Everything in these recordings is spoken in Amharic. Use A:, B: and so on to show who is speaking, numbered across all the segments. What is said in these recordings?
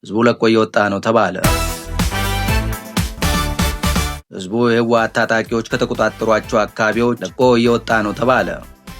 A: ህዝቡ ለቆ እየወጣ ነው ተባለ። ህዝቡ የህወሓት ታጣቂዎች ከተቆጣጠሯቸው አካባቢዎች ለቆ እየወጣ ነው ተባለ።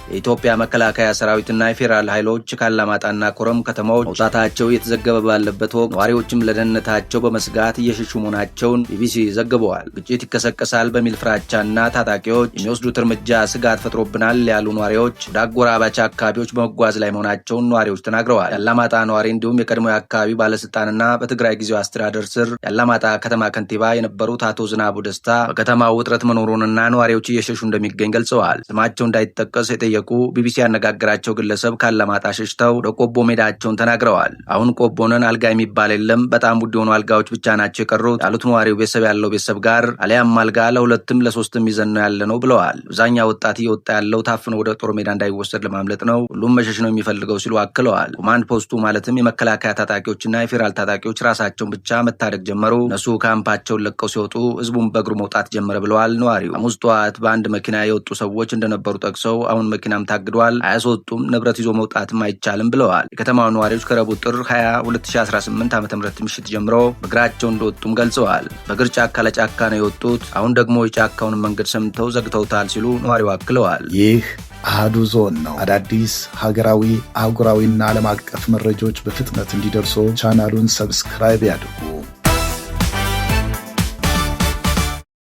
A: የኢትዮጵያ መከላከያ ሰራዊትና የፌዴራል ኃይሎች ካላማጣና ኮረም ከተማዎች መውጣታቸው እየተዘገበ ባለበት ወቅት ነዋሪዎችም ለደህንነታቸው በመስጋት እየሸሹ መሆናቸውን ቢቢሲ ዘግበዋል። ግጭት ይቀሰቀሳል በሚል ፍራቻና ታጣቂዎች የሚወስዱት እርምጃ ስጋት ፈጥሮብናል ያሉ ነዋሪዎች ወደ አጎራባች አካባቢዎች በመጓዝ ላይ መሆናቸውን ነዋሪዎች ተናግረዋል። የአላማጣ ነዋሪ እንዲሁም የቀድሞ የአካባቢው ባለስልጣንና በትግራይ ጊዜያዊ አስተዳደር ስር የአላማጣ ከተማ ከንቲባ የነበሩት አቶ ዝናቡ ደስታ በከተማው ውጥረት መኖሩንና ነዋሪዎች እየሸሹ እንደሚገኝ ገልጸዋል። ስማቸው እንዳይጠቀስ የጠየቁ ቢቢሲ ያነጋገራቸው ግለሰብ ካላማጣ ሸሽተው ወደ ቆቦ ሜዳቸውን ተናግረዋል። አሁን ቆቦንን አልጋ የሚባል የለም፣ በጣም ውድ የሆኑ አልጋዎች ብቻ ናቸው የቀሩት ያሉት ነዋሪው ቤተሰብ ያለው ቤተሰብ ጋር አሊያም አልጋ ለሁለትም ለሶስትም ይዘን ነው ያለ ነው ብለዋል። አብዛኛው ወጣት እየወጣ ያለው ታፍኖ ወደ ጦር ሜዳ እንዳይወሰድ ለማምለጥ ነው፣ ሁሉም መሸሽ ነው የሚፈልገው ሲሉ አክለዋል። ኮማንድ ፖስቱ ማለትም የመከላከያ ታጣቂዎችና የፌዴራል ታጣቂዎች ራሳቸውን ብቻ መታደግ ጀመሩ። እነሱ ካምፓቸውን ለቀው ሲወጡ ህዝቡን በእግሩ መውጣት ጀመረ ብለዋል ነዋሪው። ሐሙስ ጠዋት በአንድ መኪና የወጡ ሰዎች እንደነበሩ ጠቅሰው አሁን መኪናም ታግዷል፣ አያስወጡም፣ ንብረት ይዞ መውጣትም አይቻልም ብለዋል። የከተማው ነዋሪዎች ከረቡዕ ጥር 20 2018 ዓ.ም ምሽት ጀምሮ በእግራቸው እንደወጡም ገልጸዋል። በእግር ጫካ ለጫካ ነው የወጡት፣ አሁን ደግሞ የጫካውን መንገድ ሰምተው ዘግተውታል ሲሉ ነዋሪው አክለዋል።
B: ይህ አሃዱ ዞን ነው። አዳዲስ ሀገራዊ፣ አህጉራዊና ዓለም አቀፍ መረጃዎች በፍጥነት እንዲደርሱ ቻናሉን ሰብስክራይብ ያድርጉ።